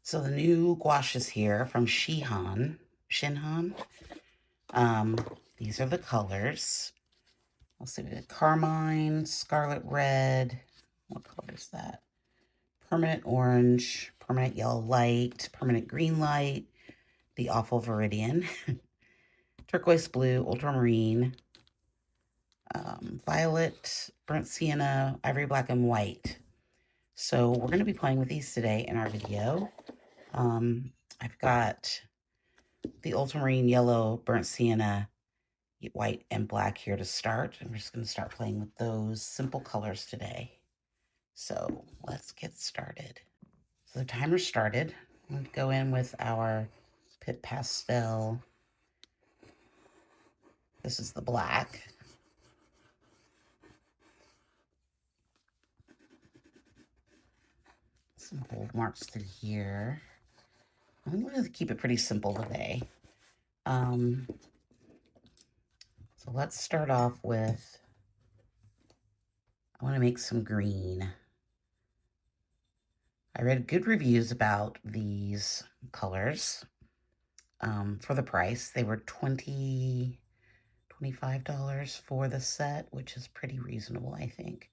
So the new gouache is here from ShinHan. Um, these are the colors. Let's see, we got carmine, scarlet red. What color is that? Permanent orange, permanent yellow light, permanent green light, the awful viridian, turquoise blue, ultramarine, violet, burnt sienna, ivory black, and white. So we're going to be playing with these today in our video. I've got the ultramarine, yellow, burnt sienna, white, and black here to start. And we're just going to start playing with those simple colors today. So let's get started. So the timer started. I'm going to go in with our Pip Pastel. This is the black. Some bold marks through here. I'm going to keep it pretty simple today. So let's start off with, I want to make some green. I read good reviews about these colors for the price. They were $25 for the set, which is pretty reasonable, I think.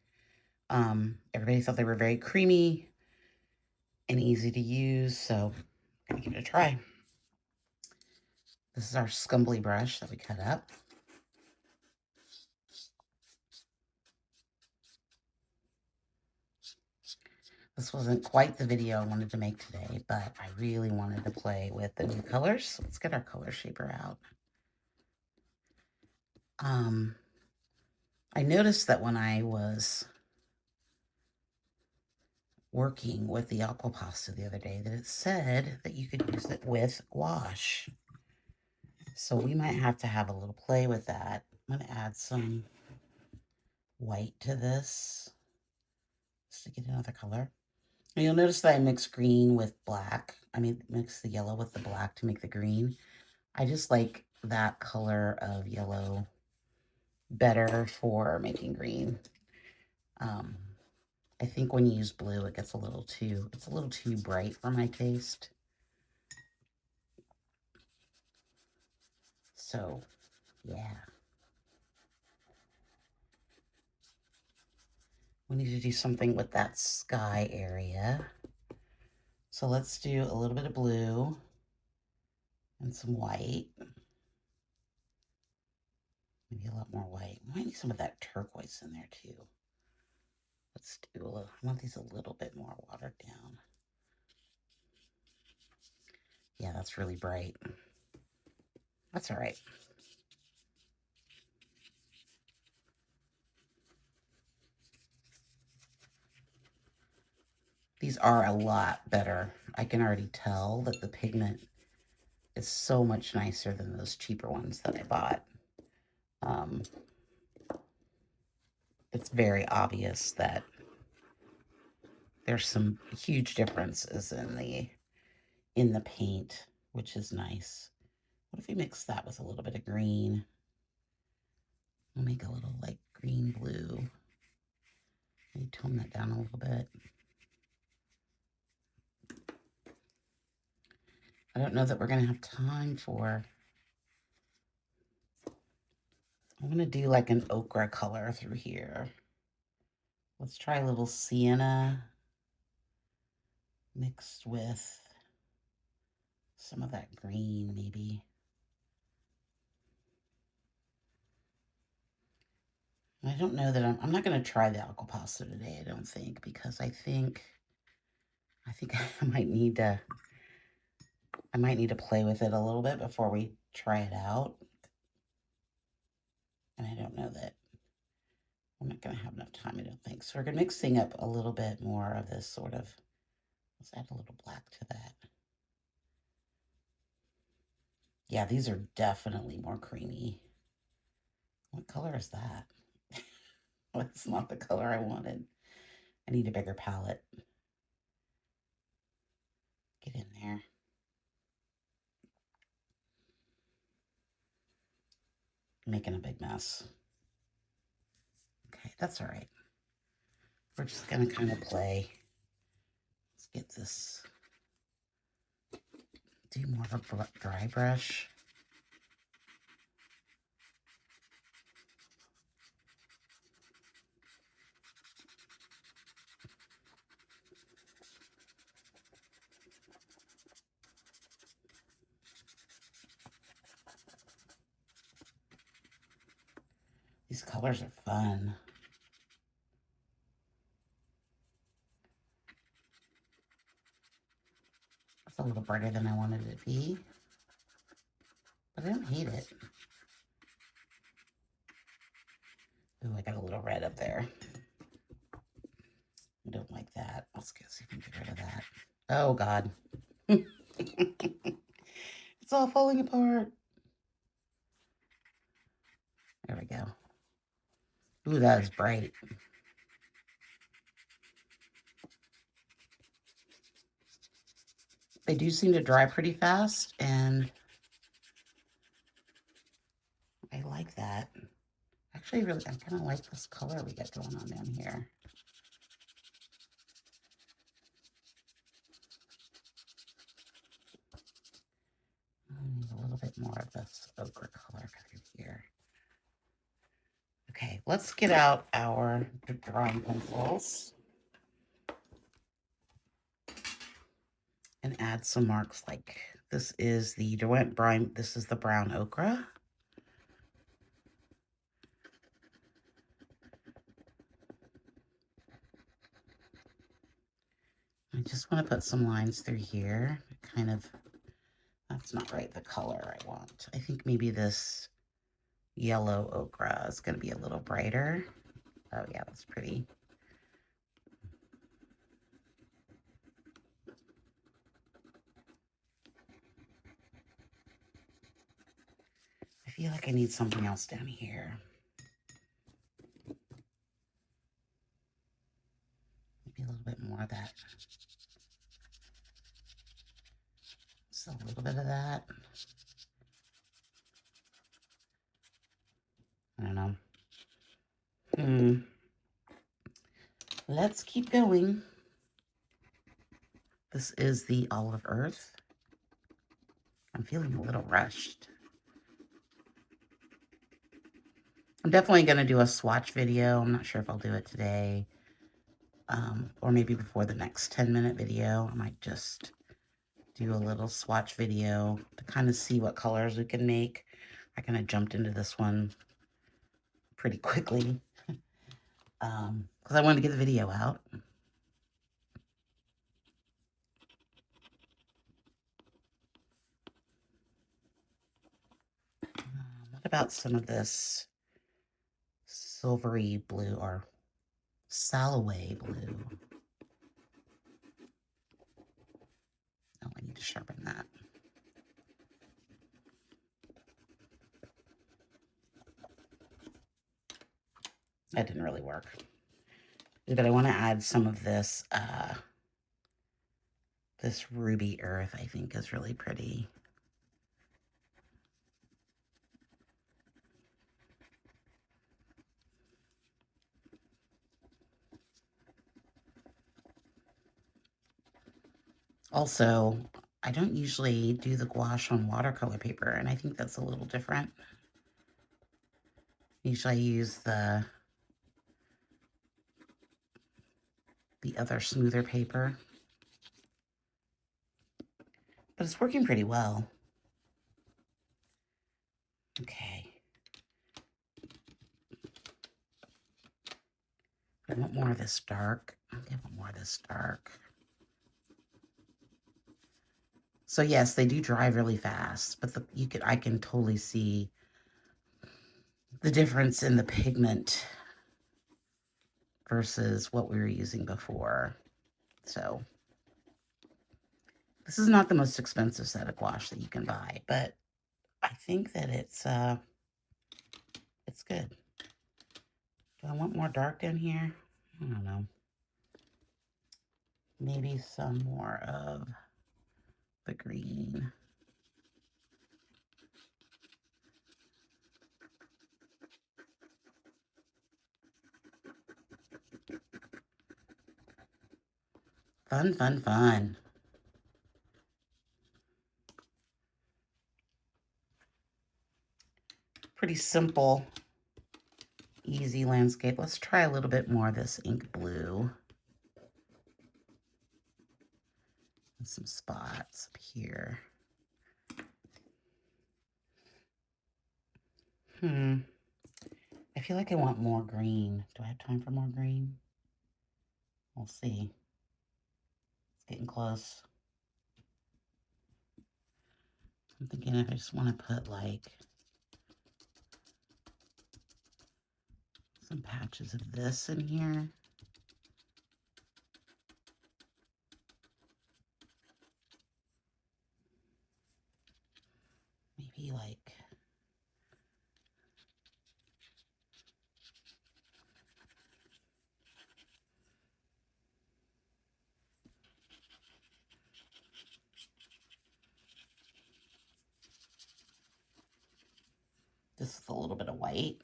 Everybody thought they were very creamy and easy to use, so I'm gonna give it a try. This is our scumbly brush that we cut up. This wasn't quite the video I wanted to make today, but I really wanted to play with the new colors. Let's get our color shaper out. I noticed that when I was working with the aqua pasta the other day that it said that you could use it with gouache. So we might have to have a little play with that. I'm going to add some white to this just to get another color. And you'll notice that I mix green with black. Mix the yellow with the black to make the green. I just like that color of yellow better for making green. I think when you use blue, it's a little too bright for my taste. So, yeah. We need to do something with that sky area. So let's do a little bit of blue and some white. Maybe a lot more white. We might need some of that turquoise in there too. Let's do a little, I want these a little bit more watered down. Yeah, that's really bright. That's all right. These are a lot better. I can already tell that the pigment is so much nicer than those cheaper ones that I bought. It's very obvious that there's some huge differences in the paint, which is nice. What if we mix that with a little bit of green? We'll make a little like green blue. Maybe tone that down a little bit. I don't know that we're gonna have time for. I'm gonna do like an ochre color through here. Let's try a little sienna mixed with some of that green, maybe. I don't know that I'm not going to try the aqua pasta today, I don't think, because I think I might need to play with it a little bit before we try it out. And I don't know that I'm not going to have enough time, I don't think. So we're mixing up a little bit more of this sort of, let's add a little black to that. Yeah, these are definitely more creamy. What color is that? Well, it's not the color I wanted. I need a bigger palette. Get in there. Making a big mess. Okay, that's all right. We're just gonna kind of play. Let's get this do more of a dry brush. These colors are fun. It's a little brighter than I wanted it to be, but I don't hate it. Ooh, I got a little red up there. I don't like that. Let's see if we can get rid of that. Oh, God. It's all falling apart. There we go. Ooh, that is bright. They do seem to dry pretty fast, and I like that. Actually, I kind of like this color we got going on down here. I need a little bit more of this ochre color through here. Okay, let's get out our drawing pencils and add some marks. Like this is the Derwent Brine. This is the brown ochre. I just want to put some lines through here. Kind of, that's not right, the color I want. I think maybe this yellow ochre is going to be a little brighter. Oh yeah, that's pretty. I feel like I need something else down here. Maybe a little bit more of that. Just a little bit of that. I don't know. Let's keep going. This is the Olive Earth. I'm feeling a little rushed. I'm definitely going to do a swatch video. I'm not sure if I'll do it today. Or maybe before the next 10-minute video. I might just do a little swatch video to kind of see what colors we can make. I kind of jumped into this one pretty quickly. Because I wanted to get the video out. What about some of this silvery blue or Salaway blue? Oh, I need to sharpen that. That didn't really work. But I want to add some of this, this ruby earth, I think is really pretty. Also, I don't usually do the gouache on watercolor paper, and I think that's a little different. Usually I use the other smoother paper. But it's working pretty well. Okay. I want more of this dark. I want more of this dark. So yes, they do dry really fast, but I can totally see the difference in the pigment versus what we were using before. So this is not the most expensive set of gouache that you can buy, but I think that it's good. Do I want more dark down here? I don't know. Maybe some more of the green. Fun, fun, fun. pretty simple, easy landscape. Let's try a little bit more of this ink blue. And some spots up here. I feel like I want more green. Do I have time for more green? We'll see. It's getting close. I'm thinking if I just want to put like some patches of this in here. Maybe like just a little bit of white.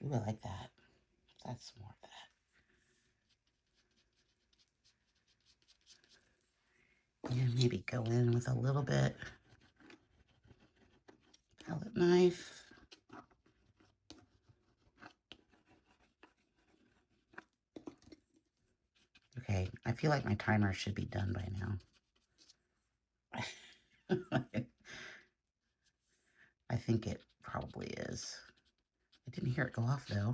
Ooh, I like that. That's more of that. And maybe go in with a little bit palette knife. Okay, I feel like my timer should be done by now. I think it probably is. I didn't hear it go off though.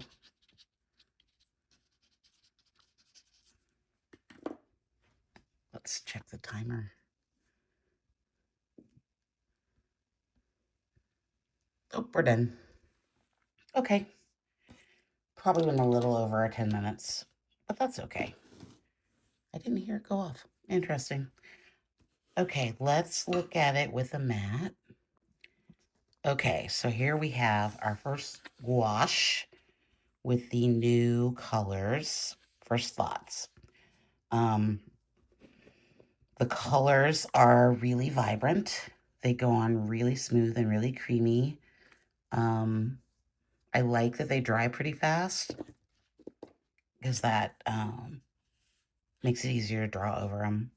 Let's check the timer. Oh, we're done. Okay. Probably went a little over 10 minutes, but that's okay. I didn't hear it go off. Interesting. Okay, let's look at it with a mat. Okay, so here we have our first gouache with the new colors. First thoughts. The colors are really vibrant. They go on really smooth and really creamy. I like that they dry pretty fast because that makes it easier to draw over them.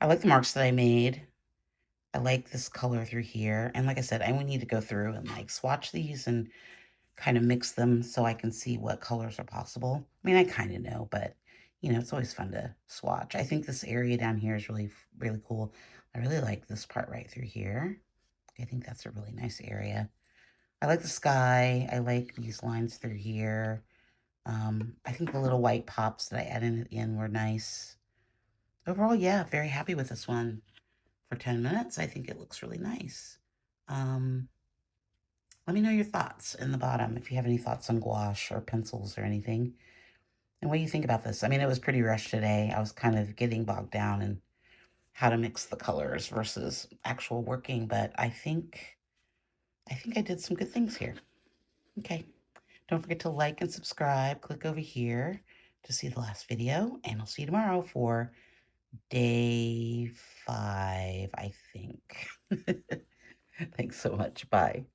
I like the marks that I made. I like this color through here. And like I said, I would need to go through and like swatch these and kind of mix them so I can see what colors are possible. I mean, I kind of know, but you know, it's always fun to swatch. I think this area down here is really, really cool. I really like this part right through here. I think that's a really nice area. I like the sky. I like these lines through here. I think the little white pops that I added at the end were nice. Overall, yeah, very happy with this one. For 10 minutes, I think it looks really nice. Let me know your thoughts in the bottom if you have any thoughts on gouache or pencils or anything. And what do you think about this? I mean, it was pretty rushed today. I was kind of getting bogged down in how to mix the colors versus actual working, but I think I did some good things here. Okay. Don't forget to like and subscribe. Click over here to see the last video, and I'll see you tomorrow for day 5, I think. Thanks so much. Bye.